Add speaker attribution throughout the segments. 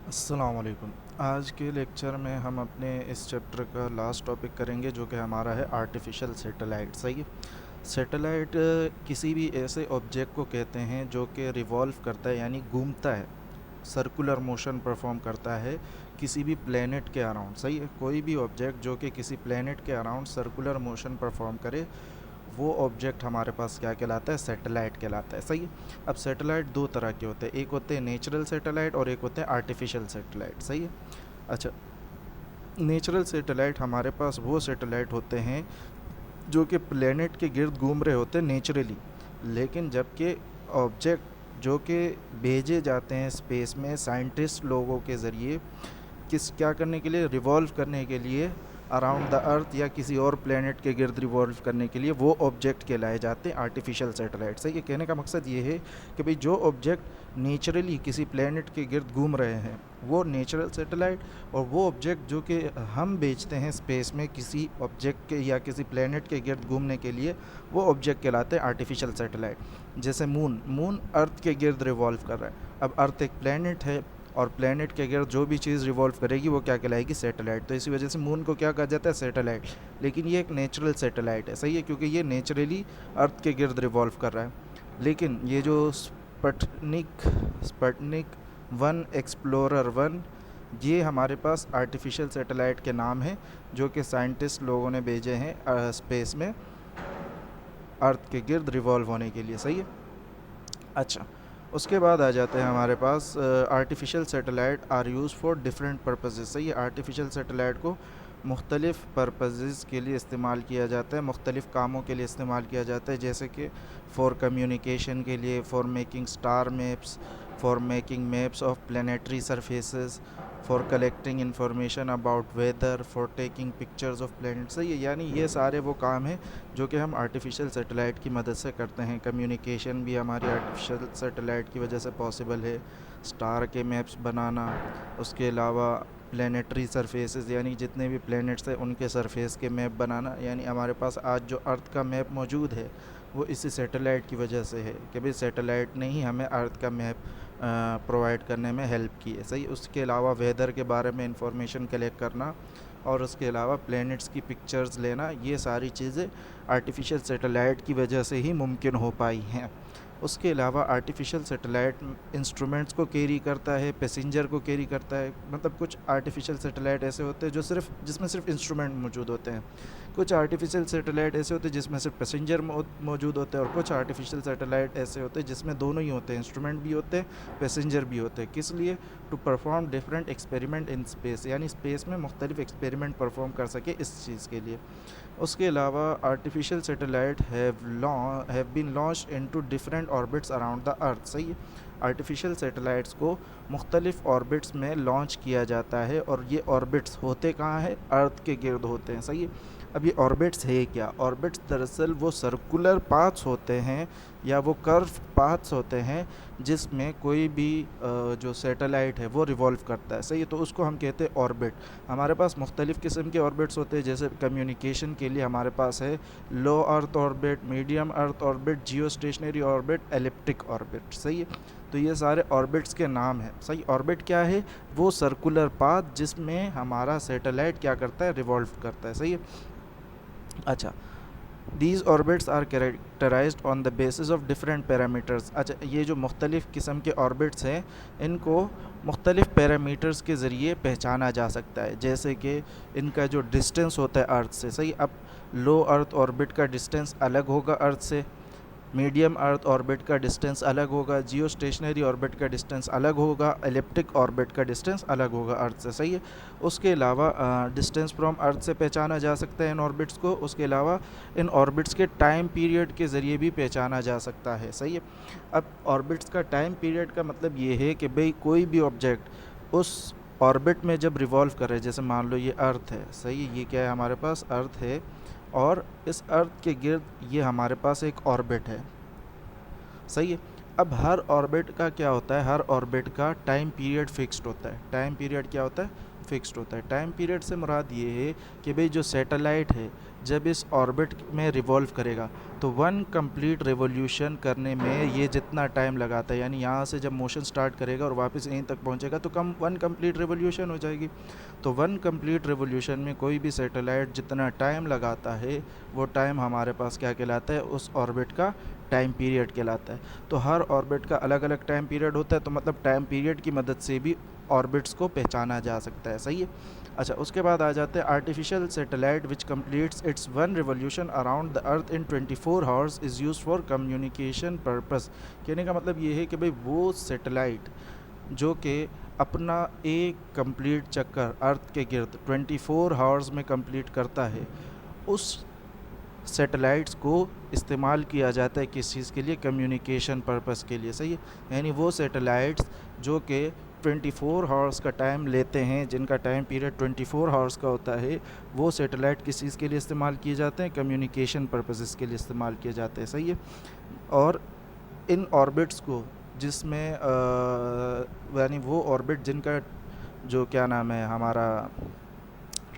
Speaker 1: अस्सलाम वालेकुम। आज के लेक्चर में हम अपने इस चैप्टर का लास्ट टॉपिक करेंगे जो कि हमारा है आर्टिफिशियल सैटेलाइट। सही है। सैटेलाइट किसी भी ऐसे ऑब्जेक्ट को कहते हैं जो कि रिवॉल्व करता है यानी घूमता है, सर्कुलर मोशन परफॉर्म करता है किसी भी प्लेनेट के अराउंड। सही है। कोई भी ऑब्जेक्ट जो कि किसी प्लेनेट के अराउंड सर्कुलर मोशन परफॉर्म करे वो ऑब्जेक्ट हमारे पास क्या कहलाता है? सैटेलाइट कहलाता है। सही है। अब सैटेलाइट दो तरह के होते हैं, एक होते हैं नेचुरल सैटेलाइट और एक होते हैं आर्टिफिशियल सैटेलाइट। सही है। अच्छा, नेचुरल सैटेलाइट हमारे पास वो सैटेलाइट होते हैं जो कि प्लेनेट के गिर्द घूम रहे होते हैं नेचुरली, लेकिन जबकि ऑब्जेक्ट जो कि भेजे जाते हैं स्पेस में साइंटिस्ट लोगों के ज़रिए क्या करने के लिए? रिवॉल्व करने के लिए अराउंड द अर्थ या किसी और प्लेनेट के गिर्द रिवॉल्व करने के लिए, वो ऑब्जेक्ट कहलाए जाते हैं आर्टिफिशियल सैटेलाइट। से ये कहने का मकसद ये है कि भाई जो ऑब्जेक्ट नेचुरली किसी प्लेनेट के गिर्द घूम रहे हैं वो नेचुरल सैटेलाइट, और वो ऑब्जेक्ट जो कि हम भेजते हैं स्पेस में किसी ऑब्जेक्ट के या किसी प्लेनेट के गिर्द घूमने के लिए, वो ऑब्जेक्ट कहलाते हैं आर्टिफिशियल सैटेलाइट। जैसे मून अर्थ के गिर्द रिवॉल्व कर रहा है। अब अर्थ एक प्लेनेट है और प्लेनेट के गिर्द जो भी चीज़ रिवॉल्व करेगी वो क्या कहलाएगी? सैटेलाइट। तो इसी वजह से मून को क्या कहा जाता है? सैटेलाइट। लेकिन ये एक नेचुरल सैटेलाइट है। सही है, क्योंकि ये नेचुरली अर्थ के गिर्द रिवॉल्व कर रहा है। लेकिन ये जो स्पटनिक वन, एक्सप्लोरर वन, ये हमारे पास आर्टिफिशियल सैटेलाइट के नाम हैं जो कि साइंटिस्ट लोगों ने भेजे हैं स्पेस में अर्थ के गिर्द रिवॉल्व होने के लिए। सही है। अच्छा, उसके बाद आ जाते हैं हमारे पास artificial satellite are use for different purposes. सही है। आर्टिफिशियल सैटेलाइट को मुख्तलिफ़ पर्पसेस के लिए इस्तेमाल किया जाता है, मुख्तलिफ़ कामों के लिए इस्तेमाल किया जाता है, जैसे कि फ़ॉर कम्युनिकेशन के लिए, for making star maps, for making maps of planetary surfaces, for collecting information about whether, for taking pictures of planet. सही है। यानी ये सारे वो काम हैं जो कि हम आर्टिफिशियल सैटेलाइट की मदद से करते हैं। कम्युनिकेशन भी हमारी आर्टिफिशियल सैटेलाइट की वजह से पॉसिबल है, स्टार के मैप्स बनाना, उसके अलावा प्लानिटरी सरफेसेस यानी जितने भी प्लैनेट्स हैं उनके सरफेस के मैप बनाना। यानी हमारे पास आज जो अर्थ का मैप मौजूद है वो इसी सैटेलाइट की वजह से है कि भाई सैटेलाइट ने ही हमें अर्थ का मैप प्रोवाइड करने में हेल्प की है। सही। उसके अलावा वेदर के बारे में इंफॉर्मेशन कलेक्ट करना और उसके अलावा प्लैनेट्स की पिक्चर्स लेना, ये सारी चीज़ें आर्टिफिशियल सैटेलाइट की वजह से ही मुमकिन हो पाई हैं। उसके अलावा आर्टिफिशियल सैटेलाइट इंस्ट्रूमेंट्स को कैरी करता है, पैसेंजर को कैरी करता है। मतलब कुछ आर्टिफिशियल सैटेलाइट ऐसे होते हैं जो जिसमें सिर्फ इंस्ट्रूमेंट मौजूद होते हैं, कुछ आर्टिफिशियल सैटेलाइट ऐसे होते हैं जिसमें सिर्फ पैसेंजर मौजूद होते हैं, और कुछ आर्टिफिशियल सैटेलाइट ऐसे होते हैं जिसमें दोनों ही होते हैं, इंस्ट्रूमेंट भी होते हैं, पैसेंजर भी होते हैं। किस लिए? To perform different experiment in space, यानी स्पेस में मुख्तलिफ एक्सपेरिमेंट परफॉर्म कर सके इस चीज़ के लिए। उसके अलावा artificial satellite have been launch into different orbits around the earth. सही है। आर्टिफिशियल सैटेलाइट्स को मुख्तलिफ ऑर्बिट्स में लॉन्च किया जाता है, और ये ऑर्बिट्स होते कहाँ हैं? अर्थ के गिर्द होते हैं। सही है। अब ये ऑर्बिट्स है क्या? ऑर्बिट्स दरअसल वो सर्कुलर पाथ्स होते हैं या वो कर्व पाथ्स होते हैं जिसमें कोई भी जो सैटेलाइट है वो रिवॉल्व करता है। सही है। तो उसको हम कहते हैं ऑर्बिट। हमारे पास मुख्तलिफ़ किस्म के ऑर्बिट्स होते हैं, जैसे कम्युनिकेशन के लिए हमारे पास है low earth orbit, medium earth orbit, geostationary orbit, elliptic orbit. सही है। तो ये सारे ऑर्बिट्स के नाम हैं। सही। ऑर्बिट क्या है? वो सर्कुलर पाथ जिसमें हमारा सैटेलाइट क्या करता है? रिवॉल्व करता है। सही है। अच्छा, these orbits are characterized on the basis of different parameters. अच्छा, ये जो मुख्तलिफ़ किस्म के ऑर्बिट्स हैं इनको मुख्तलिफ़ पैरामीटर्स के ज़रिए पहचाना जा सकता है, जैसे कि इनका जो डिस्टेंस होता है अर्थ से। सही। अब लो अर्थ ऑर्बिट का डिस्टेंस अलग होगा अर्थ से, मीडियम अर्थ ऑर्बिट का डिस्टेंस अलग होगा, जियो स्टेशनरी ऑर्बिट का डिस्टेंस अलग होगा, एलिप्टिक ऑर्बिट का डिस्टेंस अलग होगा अर्थ से। सही है। उसके अलावा डिस्टेंस फ्रॉम अर्थ से पहचाना जा सकता है इन ऑर्बिट्स को। उसके अलावा इन ऑर्बिट्स के टाइम पीरियड के ज़रिए भी पहचाना जा सकता है। सही है। अब ऑर्बिट्स का टाइम पीरियड का मतलब ये है कि भाई कोई भी ऑब्जेक्ट उस ऑर्बिट में जब रिवॉल्व करे, जैसे मान लो ये अर्थ है। सही है। ये क्या है? हमारे पास अर्थ है, और इस अर्थ के गिर्द ये हमारे पास एक ऑर्बिट है। सही है। अब हर ऑर्बिट का क्या होता है? हर ऑर्बिट का टाइम पीरियड फिक्स्ड होता है। टाइम पीरियड क्या होता है? फिक्स्ड होता है। टाइम पीरियड से मुराद ये है कि भाई जो सैटेलाइट है जब इस ऑर्बिट में रिवॉल्व करेगा, तो वन कंप्लीट रिवॉल्यूशन करने में ये जितना टाइम लगाता है, यानी यहाँ से जब मोशन स्टार्ट करेगा और वापस यहीं तक पहुँचेगा तो वन कंप्लीट रिवॉल्यूशन हो जाएगी। तो वन कंप्लीट रिवॉल्यूशन में कोई भी सैटेलाइट जितना टाइम लगाता है वो टाइम हमारे पास क्या कहलाता है, उस ऑर्बिट का टाइम पीरियड कहलाता है। तो हर ऑर्बिट का अलग अलग टाइम पीरियड होता है, तो मतलब टाइम पीरियड की मदद से भी ऑर्बिट्स को पहचाना जा सकता है। सही है। अच्छा, उसके बाद आ जाते हैं artificial satellite which completes it's one revolution around the earth in 24 hours is use for communication purpose. कहने का मतलब ये है कि भाई वो सैटेलाइट जो कि अपना एक कंप्लीट चक्कर अर्थ के गिर्द 24 आवर्स में कंप्लीट करता है, उस सैटेलाइट्स को इस्तेमाल किया जाता है किस चीज़ के लिए, कम्युनिकेशन पर्पस के लिए। सही है। यानी वो सैटेलाइट्स जो कि 24 आवर्स का टाइम लेते हैं, जिनका टाइम पीरियड 24 आवर्स का होता है, वो सैटेलाइट किस चीज़ के लिए इस्तेमाल किए जाते हैं, कम्युनिकेशन पर्पसेस के लिए इस्तेमाल किए जाते हैं। सही है। और इन ऑर्बिट्स को जिसमें यानी वो ऑर्बिट जिनका जो क्या नाम है हमारा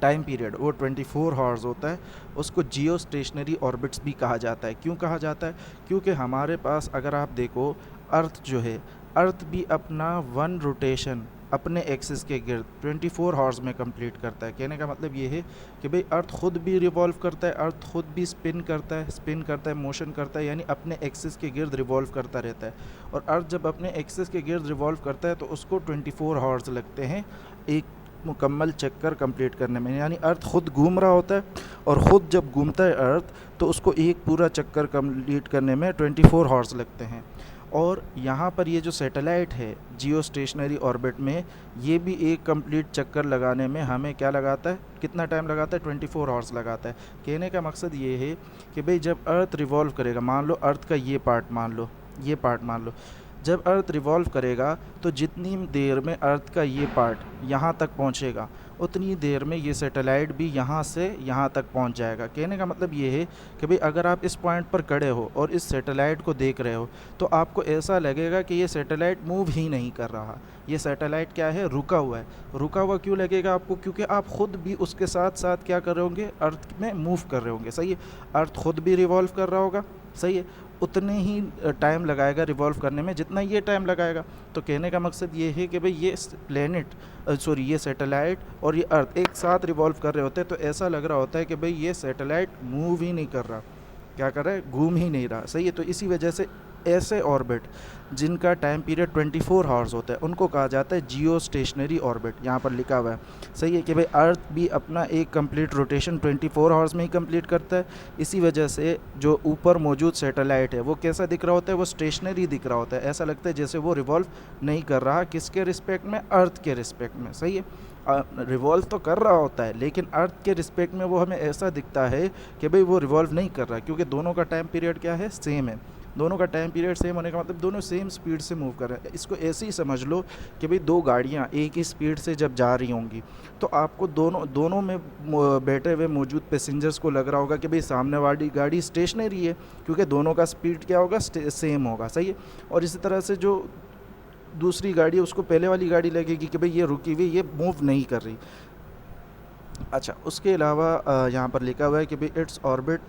Speaker 1: टाइम पीरियड वो 24 आवर्स होता है, उसको जियो स्टेशनरी ऑर्बिट्स भी कहा जाता है। क्यों कहा जाता है? क्योंकि हमारे पास अगर आप देखो अर्थ जो है, अर्थ भी अपना वन रोटेशन अपने एक्सिस के गिर्द 24 आवर्स में कंप्लीट करता है। कहने का मतलब ये है कि भाई अर्थ ख़ुद भी रिवॉल्व करता है, अर्थ ख़ुद भी स्पिन करता है, मोशन करता है, यानी अपने एक्सिस के गिर्द रिवॉल्व करता रहता है। और अर्थ जब अपने एक्सिस के गिर्द रिवॉल्व करता है तो उसको 24 आवर्स लगते हैं एक मुकम्मल चक्कर कंप्लीट करने में। यानी अर्थ ख़ुद घूम रहा होता है और ख़ुद जब घूमता है अर्थ तो उसको एक पूरा चक्कर कंप्लीट करने में 24 आवर्स लगते हैं। और यहाँ पर ये जो सैटेलाइट है जियो स्टेशनरी ऑर्बिट में, ये भी एक कंप्लीट चक्कर लगाने में हमें क्या लगाता है, कितना टाइम लगाता है, 24 आवर्स लगाता है। कहने का मकसद ये है कि भाई जब अर्थ रिवॉल्व करेगा, मान लो अर्थ का ये पार्ट मान लो, जब अर्थ रिवॉल्व करेगा तो जितनी देर में अर्थ का ये पार्ट यहाँ तक पहुँचेगा उतनी देर में ये सैटेलाइट भी यहाँ से यहाँ तक पहुँच जाएगा। कहने का मतलब ये है कि भाई अगर आप इस पॉइंट पर खड़े हो और इस सैटेलाइट को देख रहे हो तो आपको ऐसा लगेगा कि ये सैटेलाइट मूव ही नहीं कर रहा, ये सैटेलाइट क्या है, रुका हुआ है। रुका हुआ क्यों लगेगा आपको? क्योंकि आप ख़ुद भी उसके साथ साथ क्या कर रहे होंगे, अर्थ में मूव कर रहे होंगे। सही है। अर्थ ख़ुद भी रिवॉल्व कर रहा होगा। सही है। उतने ही टाइम लगाएगा रिवॉल्व करने में जितना ये टाइम लगाएगा। तो कहने का मकसद ये है कि भाई ये ये सैटेलाइट और ये अर्थ एक साथ रिवॉल्व कर रहे होते हैं, तो ऐसा लग रहा होता है कि भाई ये सैटेलाइट मूव ही नहीं कर रहा, क्या कर रहा है, घूम ही नहीं रहा। सही है। तो इसी वजह से ऐसे ऑर्बिट जिनका टाइम पीरियड 24 आवर्स होता है उनको कहा जाता है जियो स्टेशनरी ऑर्बिट। यहाँ पर लिखा हुआ है। सही है कि भाई अर्थ भी अपना एक कंप्लीट रोटेशन 24 आवर्स में ही कंप्लीट करता है। इसी वजह से जो ऊपर मौजूद सैटेलाइट है वो कैसा दिख रहा होता है, वो स्टेशनरी दिख रहा होता है। ऐसा लगता है जैसे वो रिवॉल्व नहीं कर रहा, किसके रिस्पेक्ट में, अर्थ के रिस्पेक्ट में। सही है। रिवॉल्व तो कर रहा होता है लेकिन अर्थ के रिस्पेक्ट में वो हमें ऐसा दिखता है कि भाई वो रिवॉल्व नहीं कर रहा, क्योंकि दोनों का टाइम पीरियड क्या है, सेम है। दोनों का टाइम पीरियड सेम होने का मतलब दोनों सेम स्पीड से मूव कर रहे हैं। इसको ऐसे ही समझ लो कि भाई दो गाड़ियाँ एक ही स्पीड से जब जा रही होंगी तो आपको दोनों में बैठे हुए मौजूद पैसेंजर्स को लग रहा होगा कि भाई सामने वाली गाड़ी स्टेशनरी है, क्योंकि दोनों का स्पीड क्या होगा, सेम होगा। सही है। और इसी तरह से जो दूसरी गाड़ी है उसको पहले वाली गाड़ी लगेगी कि भाई ये रुकी हुई, ये मूव नहीं कर रही। अच्छा, उसके अलावा यहाँ पर लिखा हुआ है कि भाई it's orbit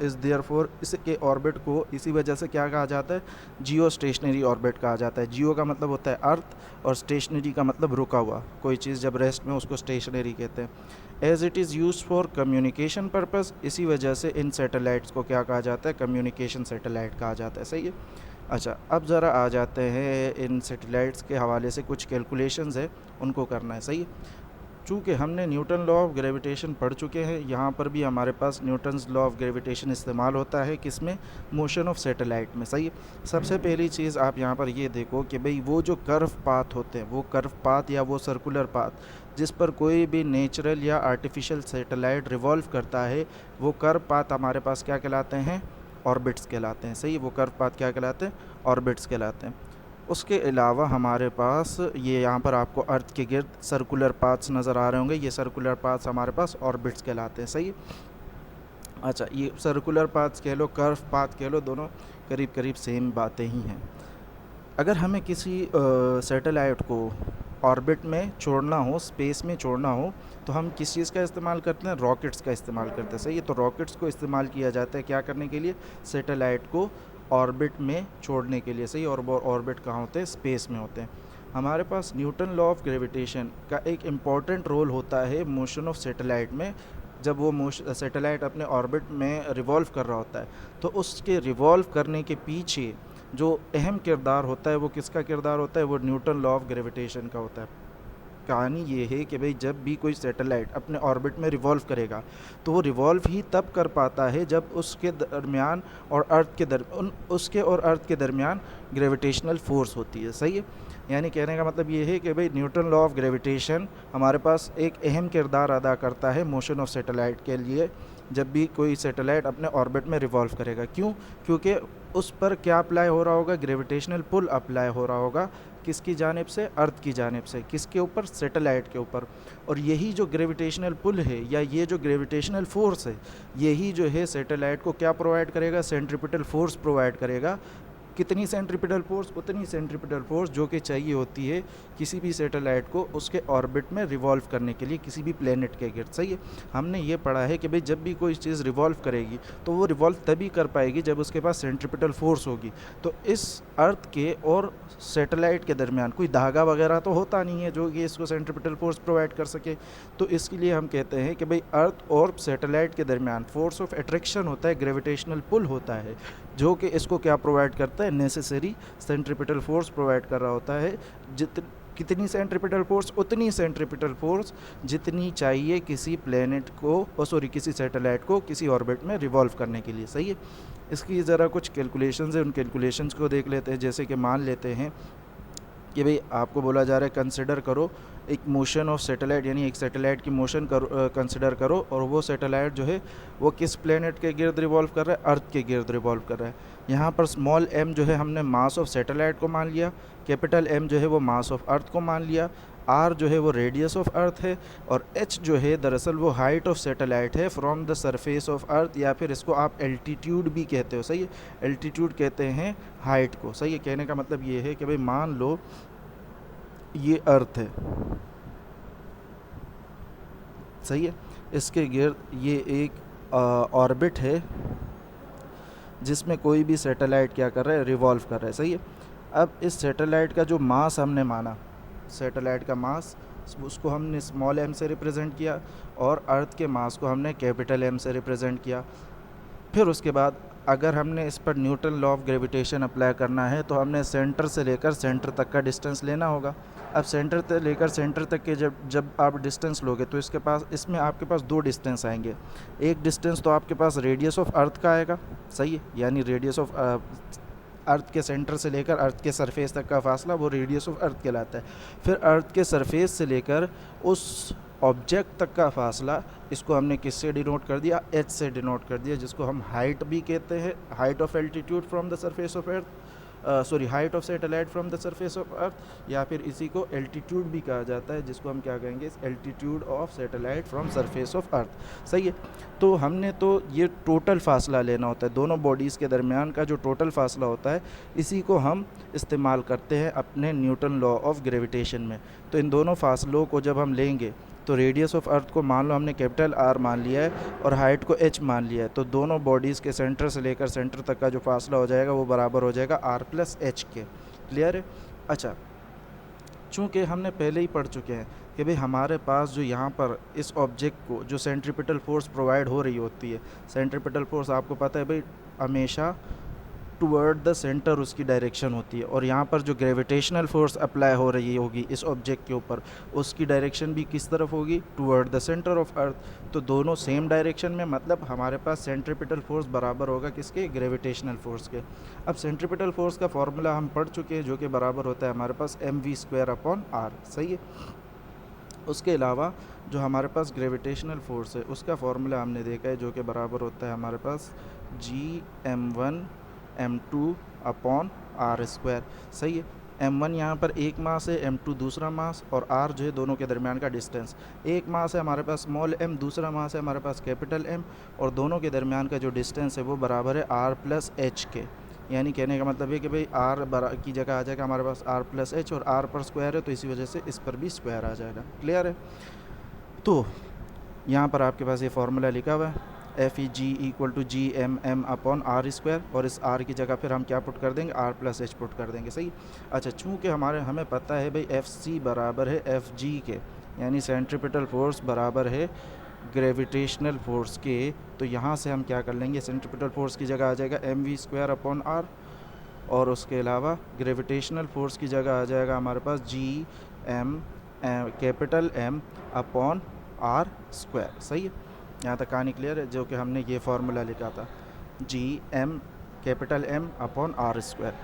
Speaker 1: is there for, इसके ऑर्बिट को इसी वजह से क्या कहा जाता है, जियो स्टेशनरी ऑर्बिट कहा जाता है। जियो का मतलब होता है अर्थ और स्टेशनरी का मतलब रुका हुआ, कोई चीज़ जब रेस्ट में उसको स्टेशनरी कहते हैं। As it is use for communication purpose, इसी वजह से इन सैटेलाइट्स को क्या कहा जाता है, कम्युनिकेशन सैटेलाइट कहा जाता है। सही है। अच्छा, अब ज़रा आ जाते हैं इन सैटेलाइट्स के हवाले से कुछ कैलकुलेशंस है उनको करना है। सही है। चूँकि हमने न्यूटन लॉ ऑफ ग्रेविटेशन पढ़ चुके हैं, यहाँ पर भी हमारे पास न्यूटन्स लॉ ऑफ ग्रेविटेशन इस्तेमाल होता है किसमें, मोशन ऑफ सैटेलाइट में। सही है। सबसे पहली चीज़ आप यहाँ पर ये देखो कि भाई वो जो कर्व पाथ होते हैं, वो कर्व पाथ या वो सर्कुलर पाथ जिस पर कोई भी नेचुरल या आर्टिफिशियल सैटेलाइट रिवॉल्व करता है, वो कर्व पाथ हमारे पास क्या कहलाते हैं, ऑर्बिट्स कहलाते हैं। सही, वो कर्व पाथ क्या कहलाते हैं, ऑर्बिट्स कहलाते हैं। उसके अलावा हमारे पास ये यहाँ पर आपको अर्थ के गिर्द सर्कुलर पाथ्स नज़र आ रहे होंगे, ये सर्कुलर पाथ्स हमारे पास ऑर्बिट्स कहलाते हैं। सही। अच्छा, ये सर्कुलर पाथ्स कह लो, कर्व पाथ कह लो, दोनों करीब करीब सेम बातें ही हैं। अगर हमें किसी सैटेलाइट को ऑर्बिट में छोड़ना हो, स्पेस में छोड़ना हो, तो हम किस चीज़ का इस्तेमाल करते हैं? रॉकेट्स का इस्तेमाल करते हैं। सही है, तो रॉकेट्स को इस्तेमाल किया जाता है क्या करने के लिए? सैटेलाइट को ऑर्बिट में छोड़ने के लिए। सही, और वो ऑर्बिट कहाँ होते हैं? स्पेस में होते हैं। हमारे पास न्यूटन लॉ ऑफ ग्रेविटेशन का एक इम्पॉर्टेंट रोल होता है मोशन ऑफ सैटेलाइट में। जब वो सैटेलाइट अपने ऑर्बिट में रिवॉल्व कर रहा होता है, तो उसके रिवॉल्व करने के पीछे जो अहम किरदार होता है वो किसका किरदार होता है? वो न्यूटन लॉ ऑफ ग्रेविटेशन का होता है। कहानी ये है कि भाई जब भी कोई सैटेलाइट अपने ऑर्बिट में रिवॉल्व करेगा, तो वो रिवॉल्व ही तब कर पाता है जब उसके दरमियान और अर्थ के उसके और अर्थ के दरमियान ग्रेविटेशनल फोर्स होती है। सही है, यानी कहने का मतलब ये है कि भाई न्यूटन लॉ ऑफ ग्रेविटेशन हमारे पास एक अहम किरदार अदा करता है मोशन ऑफ सैटेलाइट के लिए, जब भी कोई सैटेलाइट अपने ऑर्बिट में रिवॉल्व करेगा। क्यों? क्योंकि उस पर क्या अप्लाई हो रहा होगा? ग्रेविटेशनल पुल अप्लाई हो रहा होगा। किसकी जानिब से? अर्थ की जानिब से। किसके ऊपर? सैटेलाइट के ऊपर। और यही जो ग्रेविटेशनल पुल है या ये जो ग्रेविटेशनल फोर्स है, यही जो है सैटेलाइट को क्या प्रोवाइड करेगा? सेंट्रिपिटल फोर्स प्रोवाइड करेगा। कितनी सेंट्रिपिटल फोर्स? उतनी सेंट्रिपिटल फोर्स जो कि चाहिए होती है किसी भी सैटेलाइट को उसके ऑर्बिट में रिवॉल्व करने के लिए, किसी भी प्लेनेट के गिर्द। सही है, हमने ये पढ़ा है कि भाई जब भी कोई चीज़ रिवॉल्व करेगी तो वो रिवॉल्व तभी कर पाएगी जब उसके पास सेंट्रिपिटल फोर्स होगी। तो इस अर्थ के और सैटेलाइट के दरमियान कोई धागा वगैरह तो होता नहीं है जो कि इसको सेंट्रिपिटल फोर्स प्रोवाइड कर सके। तो इसके लिए हम कहते हैं कि भाई अर्थ और सैटेलाइट के दरमियान फोर्स ऑफ अट्रैक्शन होता है, ग्रेविटेशनल पुल होता है, जो कि इसको क्या प्रोवाइड करता है? नेसेसरी सेंट्रिपिटल फोर्स प्रोवाइड कर रहा होता है। कितनी सेंट्रिपिटल फोर्स? उतनी सेंट्रिपिटल फोर्स जितनी चाहिए किसी प्लेनेट को किसी सैटेलाइट को किसी ऑर्बिट में रिवॉल्व करने के लिए। सही है, इसकी ज़रा कुछ कैलकुलेशंस है, उन कैलकुलेशंस को देख लेते हैं। जैसे कि मान लेते हैं कि भाई आपको बोला जा रहा है कंसिडर करो एक मोशन ऑफ सैटेलाइट, यानी एक सैटेलाइट की मोशन कंसिडर करो, और वो सैटेलाइट जो है वो किस प्लेनेट के गिर्द रिवॉल्व कर रहा है? अर्थ के गिर्द रिवॉल्व कर रहा है। यहाँ पर स्मॉल m जो है हमने मास ऑफ सैटेलाइट को मान लिया, कैपिटल M जो है वो मास ऑफ अर्थ को मान लिया, r जो है वो रेडियस ऑफ अर्थ है, और h जो है दरअसल वो हाइट ऑफ सैटेलाइट है from the surface of earth, या फिर इसको आप एल्टीट्यूड भी कहते हो। सही है, एल्टीट्यूड कहते हैं हाइट को। सही है, कहने का मतलब ये है कि भाई मान लो ये अर्थ है। सही है, इसके गिर्द ये एक ऑर्बिट है जिसमें कोई भी सैटेलाइट क्या कर रहा है? रिवॉल्व कर रहा है। सही है, अब इस सैटेलाइट का जो मास हमने माना, सैटेलाइट का मास, उसको हमने स्मॉल m से रिप्रेजेंट किया, और अर्थ के मास को हमने कैपिटल M से रिप्रेजेंट किया। फिर उसके बाद अगर हमने इस पर Newton law of gravitation apply करना है तो हमने सेंटर से लेकर सेंटर तक का डिस्टेंस लेना होगा। अब सेंटर से लेकर सेंटर तक के जब आप डिस्टेंस लोगे तो इसमें आपके पास दो डिस्टेंस आएंगे। एक डिस्टेंस तो आपके पास रेडियस ऑफ अर्थ का आएगा। सही है, यानी रेडियस ऑफ अर्थ के सेंटर से लेकर अर्थ के सरफेस तक का फासला वो रेडियस ऑफ अर्थ कहलाता है। फिर अर्थ के सरफेस से लेकर उस ऑब्जेक्ट तक का फासला, इसको हमने किससे डिनोट कर दिया? h से डिनोट कर दिया, जिसको हम हाइट भी कहते हैं, height of altitude from the surface of earth, height of satellite from the surface of earth, या फिर इसी को एल्टीट्यूड भी कहा जाता है, जिसको हम क्या कहेंगे? Altitude of satellite from surface of earth. सही है, तो हमने तो ये टोटल फासला लेना होता है, दोनों बॉडीज़ के दरमियान का जो टोटल फासला होता है, इसी को हम इस्तेमाल करते हैं अपने न्यूटन लॉ ऑफ ग्रेविटेशन में। तो इन दोनों फासलों को जब हम लेंगे तो रेडियस ऑफ अर्थ को मान लो हमने कैपिटल R मान लिया है और हाइट को h मान लिया है, तो दोनों बॉडीज़ के सेंटर से लेकर सेंटर तक का जो फासला हो जाएगा वो बराबर हो जाएगा r प्लस h के। क्लियर है? अच्छा, चूँकि हमने पहले ही पढ़ चुके हैं कि भाई हमारे पास जो यहाँ पर इस ऑब्जेक्ट को जो सेंट्रिपिटल फोर्स प्रोवाइड हो रही होती है, सेंट्रिपिटल फोर्स आपको पता है भाई हमेशा टूवर्ड द सेंटर उसकी डायरेक्शन होती है, और यहाँ पर जो ग्रेविटेशनल फोर्स अप्लाई हो रही होगी इस ऑब्जेक्ट के ऊपर, उसकी डायरेक्शन भी किस तरफ होगी? टूवर्ड द सेंटर ऑफ अर्थ। तो दोनों सेम डायरेक्शन में, मतलब हमारे पास सेंट्रिपिटल फोर्स बराबर होगा किसके? ग्रेविटेशनल फोर्स के। अब सेंट्रिपिटल फोर्स का फॉर्मूला हम पढ़ चुके हैं, जो कि बराबर होता है हमारे पास mv²/r। सही है, उसके अलावा जो हमारे पास ग्रेविटेशनल फोर्स है उसका फॉर्मूला हमने देखा है, जो कि बराबर होता है हमारे पास gm1m2/r²। सही है, m1 यहाँ पर एक मास है, m2 दूसरा मास, और r जो है दोनों के दरमियान का डिस्टेंस। एक मास है हमारे पास स्मॉल m, दूसरा मास है हमारे पास कैपिटल M, और दोनों के दरमियान का जो डिस्टेंस है वो बराबर है r प्लस h के। यानी कहने का मतलब है कि भाई आर बरा की जगह आ जाएगा हमारे पास आर प्लस एच, और आर पर स्क्वायर है तो इसी वजह से इस पर भी स्क्वायर आ जाएगा। क्लियर है? तो यहाँ पर आपके पास ये फार्मूला लिखा हुआ है F E G equal to G M M upon R square, और इस आर की जगह फिर हम क्या पुट कर देंगे, आर प्लस एच पुट कर देंगे। सही। अच्छा, चूँकि हमें पता है भाई एफ सी बराबर है एफ जी के, यानी सेंट्रीपिटल फोर्स बराबर है ग्रेविटेशनल फोर्स के, तो यहाँ से हम क्या कर लेंगे, सेंट्रीपिटल फोर्स की जगह आ जाएगा M V square upon R, और उसके अलावा ग्रेविटेशनल फोर्स की जगह आ जाएगा हमारे पास G M capital M upon R square. सही है? यहाँ तक कहानी क्लियर है? जो कि हमने ये फार्मूला लिखा था, G M capital M upon R square.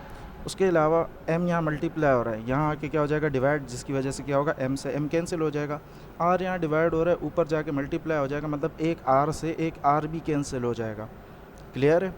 Speaker 1: उसके अलावा एम यहाँ मल्टीप्लाई हो रहा है, यहाँ आके क्या हो जाएगा, डिवाइड, जिसकी वजह से क्या होगा, एम से एम कैंसिल हो जाएगा। आर यहाँ डिवाइड हो रहा है, ऊपर जाके मल्टीप्लाई हो जाएगा, मतलब एक आर से एक आर भी कैंसिल हो जाएगा। क्लियर है?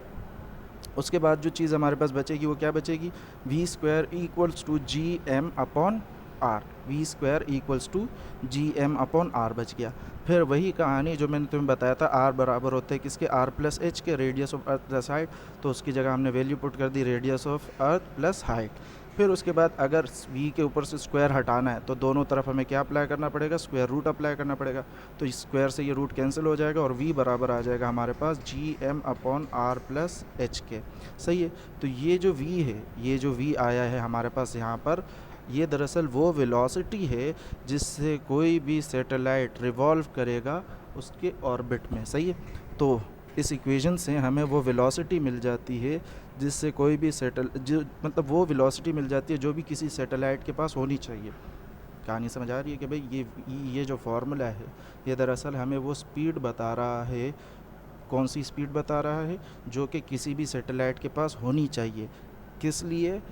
Speaker 1: उसके बाद जो चीज़ हमारे पास बचेगी वो क्या बचेगी, V square equals to G M upon R, V square equals to G M upon R बच गया। फिर वही कहानी जो मैंने तुम्हें बताया था, आर बराबर होते हैं किसके, आर प्लस एच के, radius of earth plus height, तो उसकी जगह हमने वैल्यू पुट कर दी radius of earth plus height. फिर उसके बाद अगर v के ऊपर से स्क्वायर हटाना है तो दोनों तरफ हमें क्या अप्लाई करना पड़ेगा, स्क्वायर रूट अप्लाई करना पड़ेगा, तो इस स्क्वायर से ये रूट कैंसिल हो जाएगा और v बराबर आ जाएगा हमारे पास G M upon R plus H के। सही है? तो ये जो v है, ये जो v आया है हमारे पास यहाँ पर, ये दरअसल वो वेलोसिटी है जिससे कोई भी सैटेलाइट रिवॉल्व करेगा उसके ऑर्बिट में। सही है? तो इस इक्वेशन से हमें वो वेलोसिटी मिल जाती है जिससे कोई भी मतलब वो वेलोसिटी मिल जाती है जो भी किसी सैटेलाइट के पास होनी चाहिए। कहानी समझ आ रही है कि भाई ये जो फार्मूला है ये दरअसल हमें वो स्पीड बता रहा है, कौन सी स्पीड बता रहा है, जो कि किसी भी सैटेलाइट के पास होनी चाहिए। किस लिए?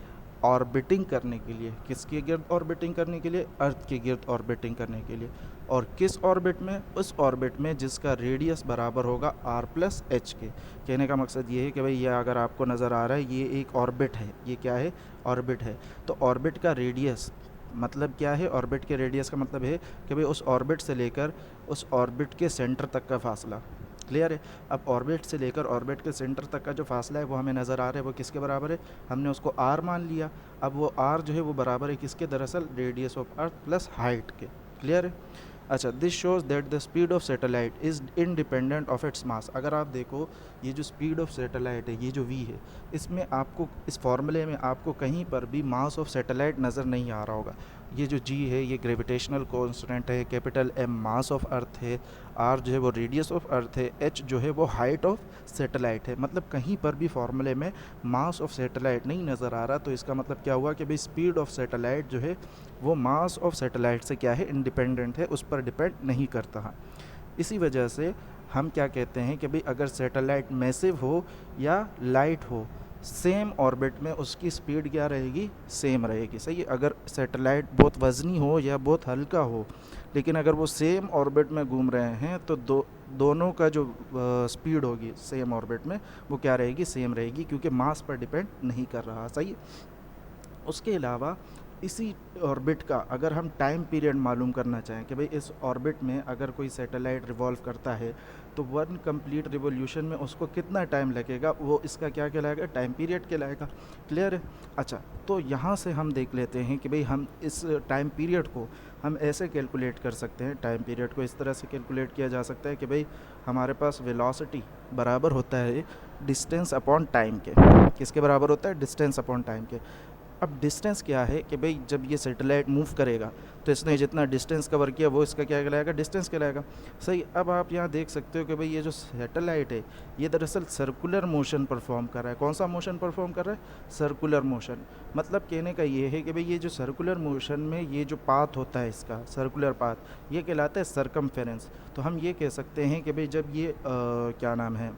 Speaker 1: ऑर्बिटिंग करने के लिए। किसके गिर्द ऑर्बिटिंग करने के लिए? अर्थ के गिर्द ऑर्बिटिंग करने के लिए। और किस ऑर्बिट में? उस ऑर्बिट में जिसका रेडियस बराबर होगा आर प्लस एच के। कहने का मकसद ये है कि भाई ये अगर आपको नज़र आ रहा है ये एक ऑर्बिट है, ये क्या है, ऑर्बिट है, तो ऑर्बिट का रेडियस मतलब क्या है, ऑर्बिट के रेडियस का मतलब है कि भाई उस ऑर्बिट से लेकर उस ऑर्बिट के सेंटर तक का फासला। क्लियर है? अब ऑर्बिट से लेकर ऑर्बिट के सेंटर तक का जो फासला है वो हमें नज़र आ रहा है, वो किसके बराबर है, हमने उसको आर मान लिया। अब वो आर जो है वो बराबर है किसके, दरअसल radius of earth plus height के। क्लियर है? अच्छा, this shows that the speed of satellite is independent of its mass. अगर आप देखो ये जो स्पीड ऑफ सैटेलाइट है, ये जो वी है, इसमें आपको इस फॉर्मूले में आपको कहीं पर भी मास ऑफ सैटेलाइट नज़र नहीं आ रहा होगा। ये जो जी है ये ग्रेविटेशनल कांस्टेंट है, capital M mass of earth है, आर जो है वो रेडियस ऑफ अर्थ है, एच जो है वो हाइट ऑफ सैटेलाइट है। मतलब कहीं पर भी फॉर्मूले में मास ऑफ सैटेलाइट नहीं नज़र आ रहा, तो इसका मतलब क्या हुआ कि भाई स्पीड ऑफ सैटेलाइट जो है वो मास ऑफ सैटेलाइट से क्या है, इंडिपेंडेंट है, उस पर डिपेंड नहीं करता है। इसी वजह से हम क्या कहते हैं कि भाई अगर सैटेलाइट मैसिव हो या लाइट हो, सेम ऑर्बिट में उसकी स्पीड क्या रहेगी, सेम रहेगी। सही है? अगर सैटेलाइट बहुत वज़नी हो या बहुत हल्का हो, लेकिन अगर वो सेम ऑर्बिट में घूम रहे हैं तो दोनों का जो स्पीड होगी सेम ऑर्बिट में वो क्या रहेगी, सेम रहेगी, क्योंकि मास पर डिपेंड नहीं कर रहा। सही है? उसके अलावा इसी ऑर्बिट का अगर हम टाइम पीरियड मालूम करना चाहें कि भाई इस ऑर्बिट में अगर कोई सैटेलाइट रिवॉल्व करता है तो वन कंप्लीट रिवॉल्यूशन में उसको कितना टाइम लगेगा, वो इसका क्या कहलाएगा, टाइम पीरियड कहलाएगा। क्लियर है? अच्छा, तो यहाँ से हम देख लेते हैं कि भाई हम इस टाइम पीरियड को हम ऐसे कैलकुलेट कर सकते हैं। टाइम पीरियड को इस तरह से कैलकुलेट किया जा सकता है कि भाई हमारे पास वेलोसिटी बराबर होता है डिस्टेंस अपॉन टाइम के। किसके बराबर होता है? डिस्टेंस अपॉन टाइम के। अब डिस्टेंस क्या है कि भाई जब ये सैटेलाइट मूव करेगा तो इसने जितना डिस्टेंस कवर किया वो इसका क्या कहलाएगा, डिस्टेंस कहलाएगा। सही। अब आप यहाँ देख सकते हो कि भाई ये जो सैटेलाइट है ये दरअसल सर्कुलर मोशन परफॉर्म कर रहा है। कौन सा मोशन परफॉर्म कर रहा है? Circular motion. मतलब कहने का ये है कि भाई ये जो सर्कुलर मोशन में ये जो पाथ होता है इसका सर्कुलर पाथ, ये कहलाता है सरकमफेरेंस। तो हम ये कह सकते हैं कि भाई जब ये क्या नाम है,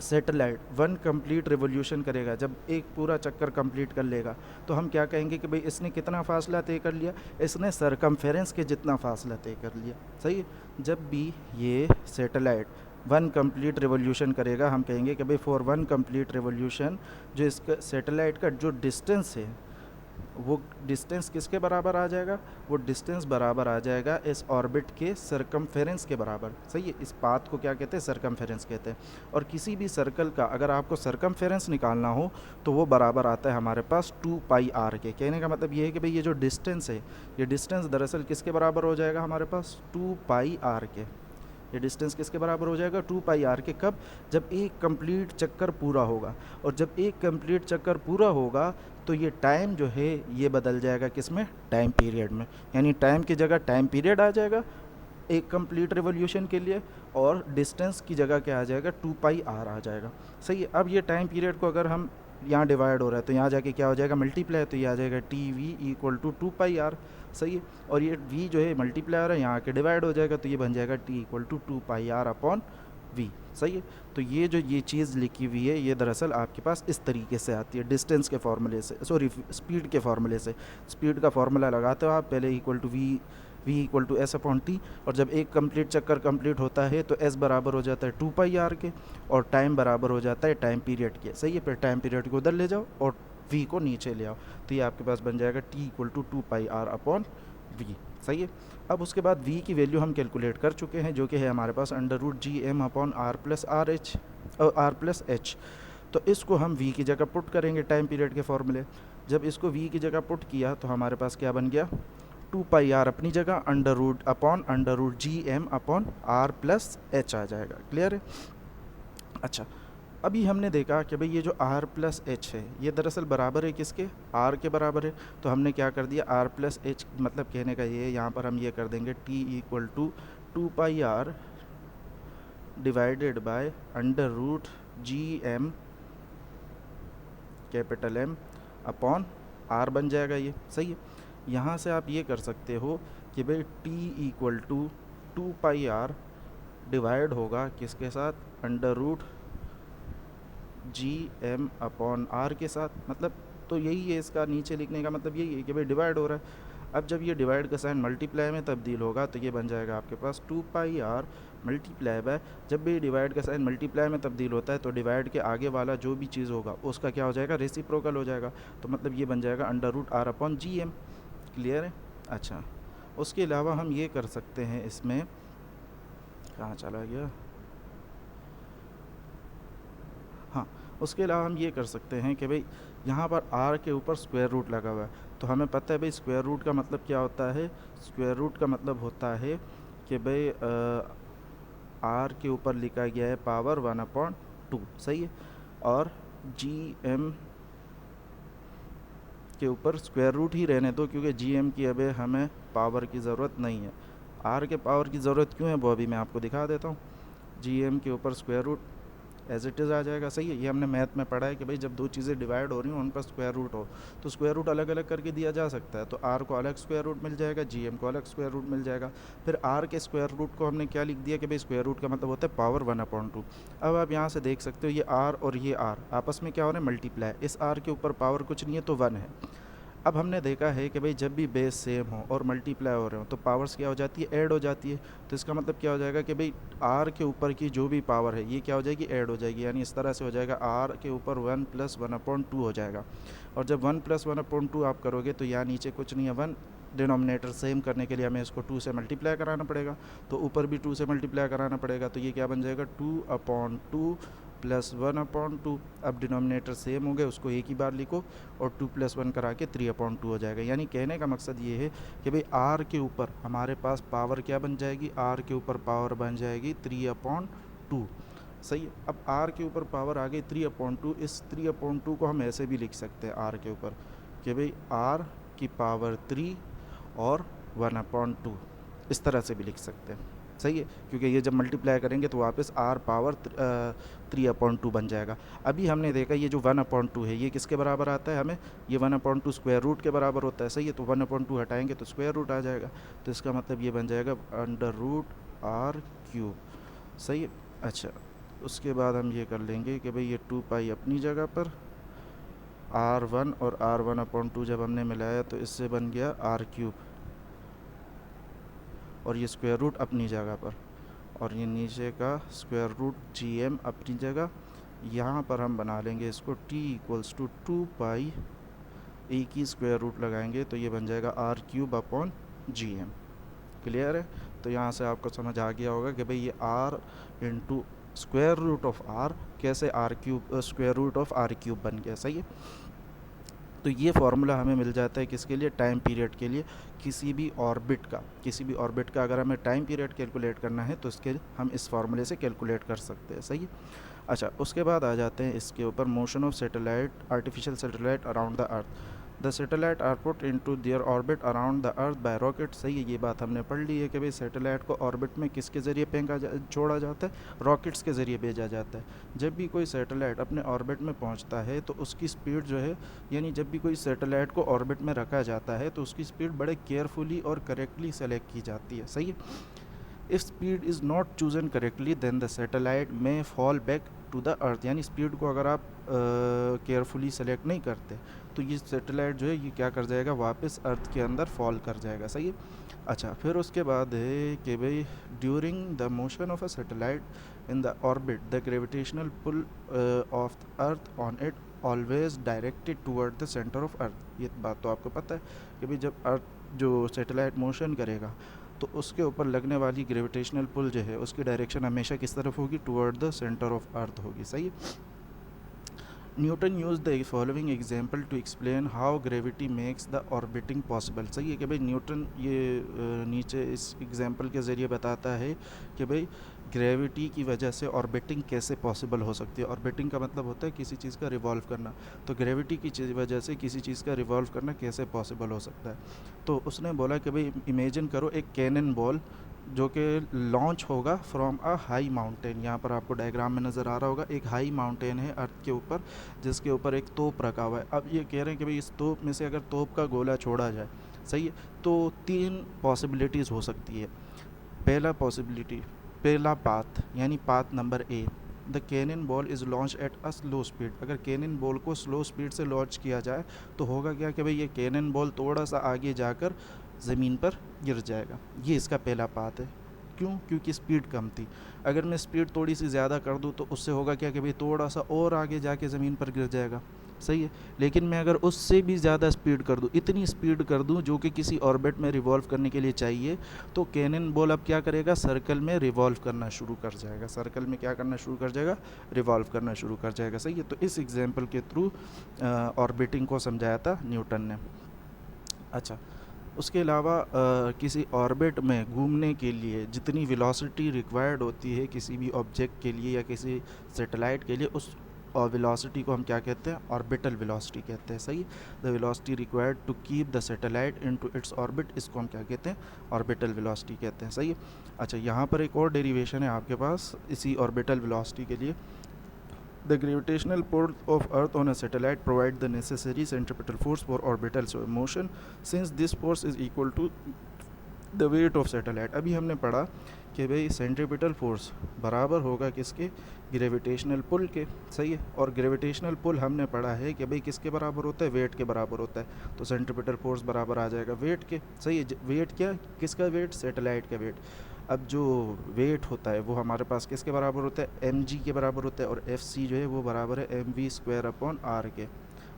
Speaker 1: सैटेलाइट वन कंप्लीट रिवॉल्यूशन करेगा, जब एक पूरा चक्कर कंप्लीट कर लेगा, तो हम क्या कहेंगे कि भाई इसने कितना फासला तय कर लिया, इसने सरकमफेरेंस के जितना फासला तय कर लिया। सही है? जब भी ये सैटेलाइट वन कंप्लीट रिवॉल्यूशन करेगा हम कहेंगे कि भाई फॉर वन कंप्लीट रिवॉल्यूशन जो इसका सैटेलाइट का जो डिस्टेंस है वो डिस्टेंस किसके बराबर आ जाएगा, वो डिस्टेंस बराबर आ जाएगा इस ऑर्बिट के सरकमफेरेंस के बराबर। सही है, इस पाथ को क्या कहते हैं, सरकमफेरेंस कहते हैं। और किसी भी सर्कल का अगर आपको सरकमफेरेंस निकालना हो तो वो बराबर आता है हमारे पास 2πr के। कहने का मतलब ये है कि भाई ये जो डिस्टेंस है, ये डिस्टेंस दरअसल किसके बराबर हो जाएगा हमारे पास, 2πr के। ये डिस्टेंस किसके बराबर हो जाएगा, 2πr के। कब, जब एक कंप्लीट चक्कर पूरा होगा। और जब एक कंप्लीट चक्कर पूरा होगा तो ये टाइम जो है ये बदल जाएगा किस में, टाइम पीरियड में। यानी टाइम की जगह टाइम पीरियड आ जाएगा एक कंप्लीट रिवोल्यूशन के लिए, और डिस्टेंस की जगह क्या आ जाएगा, 2πr आ जाएगा। सही है। अब ये टाइम पीरियड को अगर हम यहाँ डिवाइड हो रहा है तो यहाँ जाके क्या हो जाएगा, मल्टीप्लाई, तो ये आ जाएगा TV इक्वल टू 2πr। सही है। और ये v जो है मल्टीप्लाई है, यहाँ आके डिवाइड हो जाएगा तो ये बन जाएगा t equal to 2πr upon v। सही है। तो ये जो ये चीज़ लिखी हुई है ये दरअसल आपके पास इस तरीके से आती है, डिस्टेंस के फार्मूले से, सॉरी स्पीड के फार्मूले से। स्पीड का फार्मूला लगाते हो आप पहले, equal to v equal to S upon T. और जब एक कंप्लीट चक्कर कंप्लीट होता है तो s बराबर हो जाता है 2πr के, और टाइम बराबर हो जाता है टाइम पीरियड के। सही है। फिर टाइम पीरियड को उधर ले जाओ और v को नीचे ले आओ, तो ये आपके पास बन जाएगा t equal to 2πr upon v। सही है। अब उसके बाद v की वैल्यू हम कैलकुलेट कर चुके हैं, जो कि है हमारे पास √gm upon r plus h। तो इसको हम v की जगह पुट करेंगे टाइम पीरियड के फॉर्मूले। जब इसको v की जगह पुट किया तो हमारे पास क्या बन गया, 2πr अपनी जगह √gm upon r plus h आ जाएगा। क्लियर है। अच्छा, अभी हमने देखा कि भाई ये जो r प्लस एच है ये दरअसल बराबर है किसके, r के बराबर है। तो हमने क्या कर दिया, r प्लस एच मतलब कहने का ये, यहाँ पर हम ये कर देंगे t equal to 2πr divided by √gm capital M upon r बन जाएगा ये। सही है। यहाँ से आप ये कर सकते हो कि भाई t equal to 2πr divide होगा किसके साथ, √gm अपॉन r के साथ। मतलब तो यही है इसका नीचे लिखने का मतलब यही है कि भाई डिवाइड हो रहा है। अब जब ये डिवाइड का साइन मल्टीप्लाई में तब्दील होगा तो ये बन जाएगा आपके पास 2πr मल्टीप्लाई बाय, जब भी डिवाइड का साइन मल्टीप्लाई में तब्दील होता है तो डिवाइड के आगे वाला जो भी चीज़ होगा उसका क्या हो जाएगा, रेसिप्रोकल हो जाएगा। तो मतलब ये बन जाएगा √r अपॉन gm। क्लियर है। अच्छा, उसके अलावा हम ये कर सकते हैं, इसमें कहाँ चला गया, हाँ, उसके अलावा हम ये कर सकते हैं कि भाई यहाँ पर r के ऊपर स्क्वायर रूट लगा हुआ है। तो हमें पता है भाई स्क्वायर रूट का मतलब क्या होता है, स्क्वायर रूट का मतलब होता है कि भाई r के ऊपर लिखा गया है पावर 1/2। सही है। और gm के ऊपर स्क्वायर रूट ही रहने दो, क्योंकि gm की अब हमें पावर की ज़रूरत नहीं है। r के पावर की ज़रूरत क्यों है वो अभी मैं आपको दिखा देता हूँ। gm के ऊपर square root as it is आ जाएगा। सही है। ये हमने मैथ में पढ़ा है कि भाई जब दो चीज़ें डिवाइड हो रही हैं उन पर स्क्वायर रूट हो तो स्क्वायर रूट अलग अलग करके दिया जा सकता है। तो r को अलग स्क्वायर रूट मिल जाएगा, gm को अलग स्क्वायर रूट मिल जाएगा। फिर r के स्क्वायर रूट को हमने क्या लिख दिया कि भाई स्क्वायर रूट का मतलब होता है पावर 1/2। अब आप यहाँ से देख सकते हो ये r और ये r आपस में क्या हो रहा है, मल्टीप्लाई। इस r के ऊपर पावर कुछ नहीं है तो 1 है। अब हमने देखा है कि भाई जब भी बेस सेम हो और मल्टीप्लाई हो रहे हो तो पावर्स क्या हो जाती है, ऐड हो जाती है। तो इसका मतलब क्या हो जाएगा कि भाई r के ऊपर की जो भी पावर है ये क्या हो जाएगी, ऐड हो जाएगी। यानी इस तरह से हो जाएगा r के ऊपर 1 + 1/2 हो जाएगा। और जब 1 + 1/2 आप करोगे तो यहाँ नीचे कुछ नहीं है 1, डिनोमिनेटर सेम करने के लिए हमें इसको 2 से मल्टीप्लाई कराना पड़ेगा, तो ऊपर भी 2 से मल्टीप्लाई कराना पड़ेगा। तो ये क्या बन जाएगा, 2/2 + 1/2। अब डिनोमिनेटर सेम हो गए, उसको एक ही बार लिखो और 2 + 1 करा के 3/2 हो जाएगा। यानी कहने का मकसद ये है कि भाई r के ऊपर हमारे पास पावर क्या बन जाएगी, r के ऊपर पावर बन जाएगी 3/2। सही है। अब r के ऊपर पावर आ गई 3/2। इस 3/2 को हम ऐसे भी लिख सकते हैं r के ऊपर कि भाई r की पावर 3 और 1/2, इस तरह से भी लिख सकते हैं। सही है। क्योंकि ये जब मल्टीप्लाई करेंगे तो वापस r पावर 3/2 बन जाएगा। अभी हमने देखा ये जो 1/2 है ये किसके बराबर आता है, हमें ये 1/2 स्क्वायर रूट के बराबर होता है। सही है। तो 1/2 हटाएंगे तो स्क्वायर रूट आ जाएगा। तो इसका मतलब ये बन जाएगा √r³। सही है। अच्छा, उसके बाद हम ये कर लेंगे कि भाई ये 2π अपनी जगह पर, r1 और r1/2 जब हमने मिलाया तो इससे बन गया r³, और ये स्क्वायर रूट अपनी जगह पर, और ये नीचे का स्क्वायर रूट gm अपनी जगह। यहाँ पर हम बना लेंगे इसको t = 2π एक ही स्क्वायर रूट लगाएंगे तो ये बन जाएगा r³/gm। क्लियर है? तो यहाँ से आपको समझ आ गया होगा कि भाई ये r into square root of r कैसे स्क्वायर रूट ऑफ r³ बन गया। सही है? तो ये फार्मूला हमें मिल जाता है किसके लिए? टाइम पीरियड के लिए। किसी भी ऑर्बिट का अगर हमें टाइम पीरियड कैलकुलेट करना है तो इसके हम इस फार्मूले से कैलकुलेट कर सकते हैं। सही है? अच्छा, उसके बाद आ जाते हैं इसके ऊपर motion of satellite artificial satellite around the earth. The satellite are put into their orbit around the earth by rocket. सही है? ये बात हमने पढ़ ली है कि भाई सैटेलाइट को ऑर्बिट में किसके ज़रिए छोड़ा जाता है? रॉकेट्स के ज़रिए भेजा जाता है। जब भी कोई सैटेलाइट अपने ऑर्बिट में पहुंचता है तो उसकी स्पीड जो है, यानी जब भी कोई सैटेलाइट को ऑर्बिट में रखा जाता है तो उसकी स्पीड बड़े केयरफुली और करेक्टली सेलेक्ट की जाती है। सही है? If speed is not chosen correctly then the satellite may fall back to the earth. यानी स्पीड को अगर आप केयरफुली सेलेक्ट नहीं करते तो ये सैटेलाइट जो है ये क्या कर जाएगा? वापस अर्थ के अंदर फॉल कर जाएगा। सही है? अच्छा, फिर उसके बाद है कि भाई during the motion of a satellite in the orbit the gravitational pull of the earth on it always directed toward the centre of earth. ये बात तो आपको पता है कि भाई जब अर्थ जो सैटेलाइट मोशन करेगा तो उसके ऊपर लगने वाली ग्रेविटेशनल पुल जो है उसकी डायरेक्शन हमेशा किस तरफ होगी? Toward the centre of earth होगी। सही है? Newton use the following example to explain how gravity makes the orbiting possible. सही है कि भाई न्यूटन ये नीचे इस एग्जाम्पल के ज़रिए बताता है कि भाई ग्रेविटी की वजह से ऑर्बिटिंग कैसे पॉसिबल हो सकती है। ऑर्बिटिंग का मतलब होता है किसी चीज़ का रिवॉल्व करना, तो ग्रेविटी की वजह से किसी चीज़ का रिवॉल्व करना कैसे पॉसिबल हो सकता है। तो उसने बोला कि भाई इमेजिन करो एक कैनन बॉल जो कि लॉन्च होगा फ्रॉम अ हाई माउंटेन। यहाँ पर आपको डायग्राम में नज़र आ रहा होगा एक हाई माउंटेन है अर्थ के ऊपर जिसके ऊपर एक तोप रखा हुआ है। अब ये कह रहे हैं कि भाई इस तोप में से अगर तोप का गोला छोड़ा जाए, सही है, तो 3 पॉसिबिलिटीज़ हो सकती है। पहला पाथ, यानी path number A, the cannon ball is launch at a slow speed. अगर कैनन बॉल को स्लो स्पीड से लॉन्च किया जाए तो होगा क्या कि भाई ये कैनन बॉल थोड़ा सा आगे जाकर ज़मीन पर गिर जाएगा। ये इसका पहला पाथ है। क्यों? क्योंकि स्पीड कम थी। अगर मैं स्पीड थोड़ी सी ज़्यादा कर दूँ तो उससे होगा क्या कि भाई थोड़ा सा और आगे जाके ज़मीन पर गिर जाएगा। सही है? लेकिन मैं अगर उससे भी ज़्यादा स्पीड कर दूँ, इतनी स्पीड कर दूँ जो कि किसी ऑर्बिट में रिवॉल्व करने के लिए चाहिए, तो कैनन बॉल अब क्या करेगा? सर्कल में रिवॉल्व करना शुरू कर जाएगा। सर्कल में क्या करना शुरू कर जाएगा? रिवॉल्व करना शुरू कर जाएगा। सही है? तो इस एग्जाम्पल के थ्रू ऑर्बिटिंग को समझाया था न्यूटन ने। अच्छा, उसके अलावा किसी ऑर्बिट में घूमने के लिए जितनी वेलोसिटी रिक्वायर्ड होती है किसी भी ऑब्जेक्ट के लिए या किसी सैटेलाइट के लिए, उस वेलोसिटी को हम क्या कहते हैं? ऑर्बिटल वेलोसिटी कहते हैं। सही? The velocity required to keep the satellite into its orbit, इसको हम क्या कहते हैं? ऑर्बिटल वेलोसिटी कहते हैं। सही है? अच्छा, यहाँ पर एक और डेरिवेशन है आपके पास इसी ऑर्बिटल वेलोसिटी के लिए। The gravitational pull of Earth on a satellite provides the necessary centripetal force for orbital motion, since this force is equal to the weight of satellite। अभी हमने पढ़ा कि भाई सेंट्रीपिटल फोर्स बराबर होगा किसके? ग्रेविटेशनल पुल के। सही है? और ग्रेविटेशनल पुल हमने पढ़ा है कि भाई किसके बराबर होता है? वेट के बराबर होता है। तो सेंट्रीपिटल फोर्स बराबर आ जाएगा वेट के। सही है? वेट क्या? किसका वेट? सैटेलाइट का वेट। अब जो वेट होता है वो हमारे पास किसके बराबर होता है? mg के बराबर होता है। और fc जो है वो बराबर है mv² के,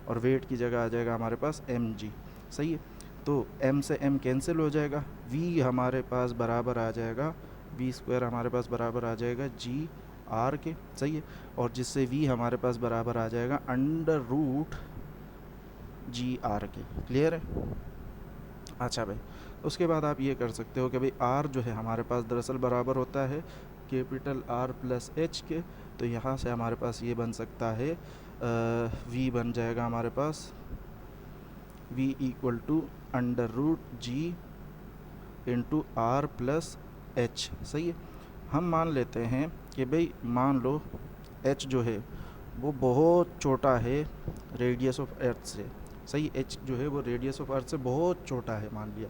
Speaker 1: और वेट की जगह आ जाएगा हमारे पास mg। सही है? तो m से m कैंसिल हो जाएगा, v हमारे पास बराबर आ जाएगा v² हमारे पास बराबर आ जाएगा g/r के। सही है? और जिससे v हमारे पास बराबर आ जाएगा √g/r के। क्लियर है? अच्छा भाई, उसके बाद आप ये कर सकते हो कि भाई r जो है हमारे पास दरअसल बराबर होता है कैपिटल R प्लस h के। तो यहाँ से हमारे पास ये बन सकता है v बन जाएगा हमारे पास v equal to √g into R plus h। सही है? हम मान लेते हैं कि भाई मान लो h जो है वो बहुत छोटा है रेडियस ऑफ अर्थ से। सही? h जो है वो रेडियस ऑफ अर्थ से बहुत छोटा है मान लिया,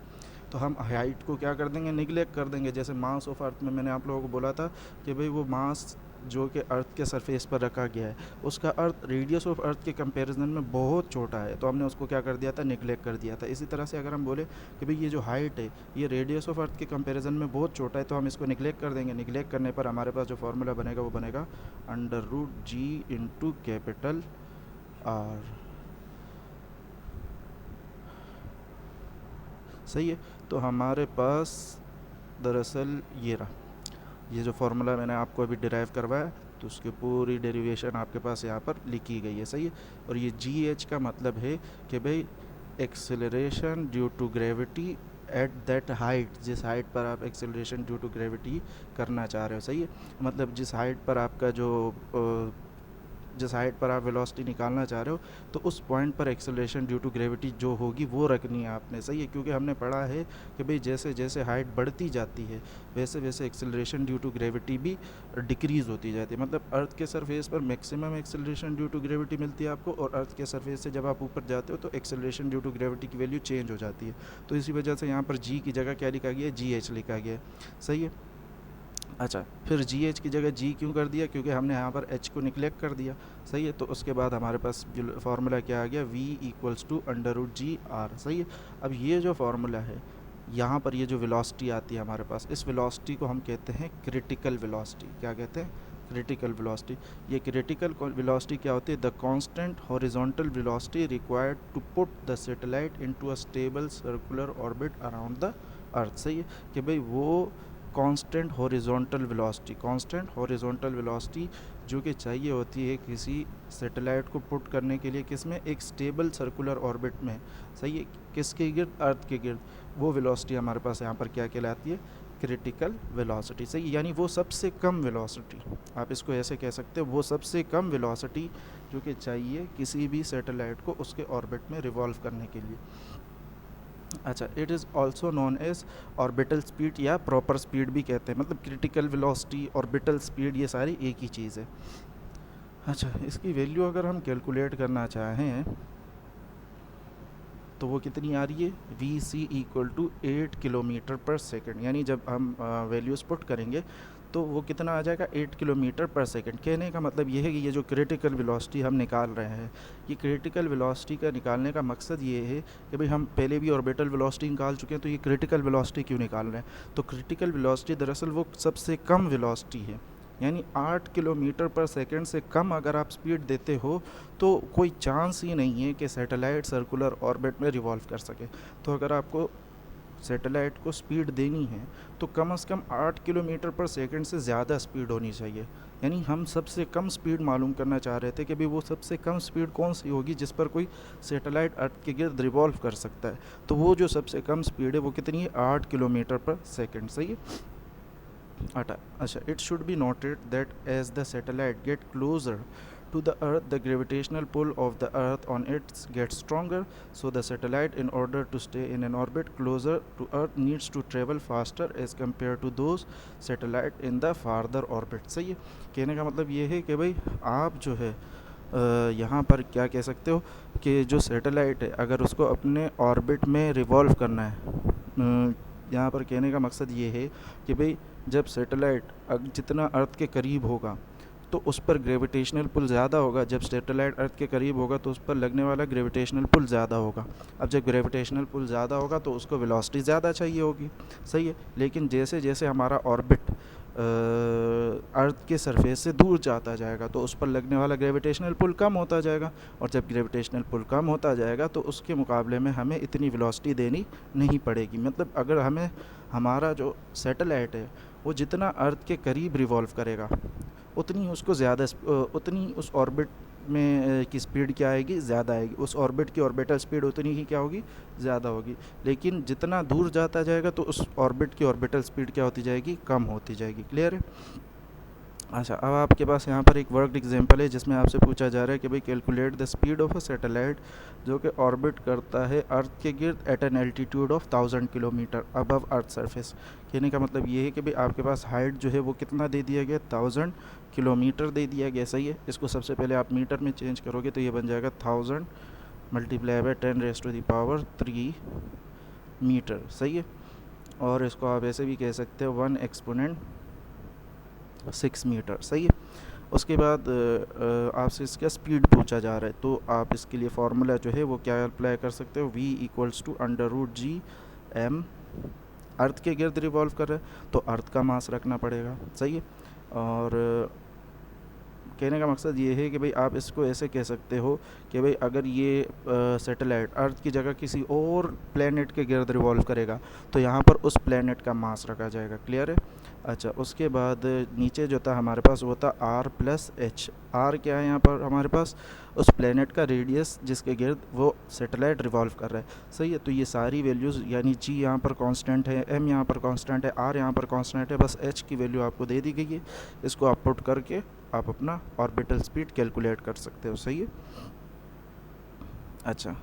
Speaker 1: तो हम हाइट को क्या कर देंगे? निगलेक्ट कर देंगे। जैसे मास ऑफ अर्थ में मैंने आप लोगों को बोला था कि भाई वो मास जो कि अर्थ के सरफेस पर रखा गया है उसका अर्थ रेडियस ऑफ अर्थ के कंपैरिजन में बहुत छोटा है, तो हमने उसको क्या कर दिया था? निगलेक्ट कर दिया था। इसी तरह से अगर हम बोले कि भाई ये जो हाइट है ये रेडियस ऑफ अर्थ के कंपैरिजन में बहुत छोटा है, तो हम इसको निगलेक्ट कर देंगे। निगलेक्ट करने पर हमारे पास जो फार्मूला बनेगा वो बनेगा √g इंटू कैपिटल R। सही है। तो हमारे पास दरअसल ये रहा, ये जो फार्मूला मैंने आपको अभी डिराइव करवाया, तो उसकी पूरी डेरिवेशन आपके पास यहाँ पर लिखी गई है, सही है। और ये जी एच का मतलब है कि भाई acceleration due to gravity at that height, जिस हाइट पर आप एक्सेलरेशन ड्यू टू ग्रेविटी करना चाह रहे हो, सही है। मतलब जिस हाइट पर आपका जिस हाइट पर आप वेलोसिटी निकालना चाह रहे हो, तो उस पॉइंट पर एक्सेलरेशन ड्यू टू ग्रेविटी जो होगी वो रखनी है आपने, सही है। क्योंकि हमने पढ़ा है कि भाई जैसे जैसे हाइट बढ़ती जाती है वैसे वैसे एक्सेलरेशन ड्यू टू ग्रेविटी भी डिक्रीज़ होती जाती है। मतलब अर्थ के सरफेस पर maximum acceleration due to gravity मिलती है आपको, और अर्थ के सरफेस से जब आप ऊपर जाते हो तो एक्सेलरेशन ड्यू टू ग्रेविटी की वैल्यू चेंज हो जाती है। तो इसी वजह से यहाँ पर जी की जगह क्या लिखा गया है, जी एच लिखा गया है, सही है। अच्छा, फिर जी एच की जगह जी क्यों कर दिया, क्योंकि हमने यहाँ पर एच को निगलेक्ट कर दिया, सही है। तो उसके बाद हमारे पास फार्मूला क्या आ गया, v equals to under root G R, सही है। अब ये जो फार्मूला है, यहाँ पर ये जो वेलोसिटी आती है हमारे पास, इस वेलोसिटी को हम कहते हैं क्रिटिकल वेलोसिटी। क्या कहते हैं, क्रिटिकल वेलोसिटी। ये क्रिटिकल वेलोसिटी क्या होती है, the constant horizontal velocity required to put the satellite into a stable circular orbit around the earth, सही है। कि भाई वो कांस्टेंट हॉरिजॉन्टल वेलोसिटी जो कि चाहिए होती है किसी सैटेलाइट को पुट करने के लिए, किसमें, एक स्टेबल सर्कुलर ऑर्बिट में, सही है। किसके गिर्द, अर्थ के गिर्द। वो वेलोसिटी हमारे पास यहाँ पर क्या कहलाती है, क्रिटिकल वेलोसिटी, सही। यानी वो सबसे कम वेलोसिटी, आप इसको ऐसे कह सकते हो, वो सबसे कम वेलोसिटी जो कि चाहिए किसी भी सैटेलाइट को उसके ऑर्बिट में रिवॉल्व करने के लिए। अच्छा, it is also known as orbital speed या प्रॉपर स्पीड भी कहते हैं। मतलब क्रिटिकल वेलोसिटी, ऑर्बिटल स्पीड, ये सारी एक ही चीज़ है। अच्छा, इसकी वैल्यू अगर हम कैलकुलेट करना चाहें तो वो कितनी आ रही है, V C equal to 8 kilometre per second. यानी जब हम वैल्यूज़ पुट करेंगे तो वो कितना आ जाएगा, 8 किलोमीटर पर सेकेंड। कहने का मतलब ये है कि ये जो क्रिटिकल वेलोसिटी हम निकाल रहे हैं, ये क्रिटिकल वेलोसिटी का निकालने का मकसद ये है कि भाई हम पहले भी ऑर्बिटल वेलोसिटी निकाल चुके हैं, तो ये क्रिटिकल वेलोसिटी क्यों निकाल रहे हैं। तो क्रिटिकल वेलोसिटी दरअसल वो सबसे कम वेलोसिटी है, यानी 8 किलोमीटर पर सेकंड से कम अगर आप स्पीड देते हो तो कोई चांस ही नहीं है कि सैटेलाइट सर्कुलर ऑर्बिट में रिवॉल्व कर सके। तो अगर आपको सैटेलाइट को स्पीड देनी है तो कम से कम 8 किलोमीटर पर सेकंड से ज़्यादा स्पीड होनी चाहिए। यानी हम सबसे कम स्पीड मालूम करना चाह रहे थे कि भाई वो सबसे कम स्पीड कौन सी होगी जिस पर कोई सैटेलाइट अर्थ के गिर्द रिवॉल्व कर सकता है। तो वो जो सबसे कम स्पीड है वो कितनी है, 8 किलोमीटर पर सेकंड, सही है। अच्छा, it should be noted that as the satellite get closer to the earth, the gravitational pull of the earth on it gets stronger, so the satellite, in order to stay in an orbit closer to earth, needs to travel faster as compared to those satellite in the farther orbit, सही है। कहने का मतलब ये है कि भाई आप जो है यहाँ पर क्या कह सकते हो कि जो सैटेलाइट है अगर उसको अपने ऑर्बिट में रिवॉल्व करना है, यहाँ पर कहने का मकसद ये है कि भाई जब सैटेलाइट जितना अर्थ के करीब होगा तो उस पर ग्रेविटेशनल पुल ज़्यादा होगा, जब सैटेलाइट अर्थ के करीब होगा तो उस पर लगने वाला ग्रेविटेशनल पुल ज़्यादा होगा। अब जब ग्रेविटेशनल पुल ज़्यादा होगा तो उसको वेलोसिटी ज़्यादा चाहिए होगी, सही है। लेकिन जैसे जैसे हमारा ऑर्बिट अर्थ के सरफेस से दूर जाता जाएगा तो उस पर लगने वाला ग्रेविटेशनल पुल कम होता जाएगा, और जब ग्रेविटेशनल पुल कम होता जाएगा तो उसके मुकाबले में हमें इतनी वेलोसिटी देनी नहीं पड़ेगी। मतलब अगर हमें हमारा जो सैटेलाइट है वो जितना अर्थ के करीब रिवॉल्व करेगा उतनी उसको ज़्यादा उतनी उस ऑर्बिट में की स्पीड क्या आएगी, ज़्यादा आएगी। उस ऑर्बिट की ऑर्बिटल स्पीड उतनी ही क्या होगी, ज़्यादा होगी। लेकिन जितना दूर जाता जाएगा तो उस ऑर्बिट की ऑर्बिटल स्पीड क्या होती जाएगी, कम होती जाएगी। क्लियर है। अच्छा, अब आपके पास यहाँ पर एक वर्कड एग्जांपल है जिसमें आपसे पूछा जा रहा है कि भाई calculate the speed of a satellite जो कि ऑर्बिट करता है अर्थ के गिर्द at an altitude of 1000 kilometre above earth surface. कहने का मतलब ये है कि भाई आपके पास हाइट जो है वो कितना दे दिया गया, 1000 किलोमीटर दे दिया गया, सही है। इसको सबसे पहले आप मीटर में चेंज करोगे तो ये बन जाएगा 1000 मल्टीप्लाई बाय 10⁻³ मीटर, सही है। और इसको आप ऐसे भी कह सकते हो 1 एक्सपोनेंट 6 मीटर, सही है। उसके बाद आपसे इसका स्पीड पूछा जा रहा है तो आप इसके लिए फार्मूला जो है वो क्या अप्लाई कर सकते हो, v equals to under root G M. Earth के गिर्द रिवॉल्व कर रहा है तो अर्थ का मास रखना पड़ेगा, सही है। और कहने का मकसद ये है कि भाई आप इसको ऐसे कह सकते हो कि भाई अगर ये सैटेलाइट अर्थ की जगह किसी और प्लेनेट के गिर्द रिवॉल्व करेगा तो यहाँ पर उस प्लेनेट का मास रखा जाएगा। क्लियर है? अच्छा, उसके बाद नीचे जो था हमारे पास वो था आर प्लस एच। आर क्या है यहाँ पर हमारे पास? उस प्लेनेट का रेडियस जिसके गिर्द वो सैटेलाइट रिवॉल्व कर रहा है। सही है, तो ये सारी वैल्यूज़ यानी जी यहाँ पर कांस्टेंट है, एम यहाँ पर कांस्टेंट है, आर यहाँ पर कांस्टेंट है, बस एच की वैल्यू आपको दे दी गई है। इसको आप पुट करके आप अपना ऑर्बिटल स्पीड कैलकुलेट कर सकते हो। सही है? अच्छा,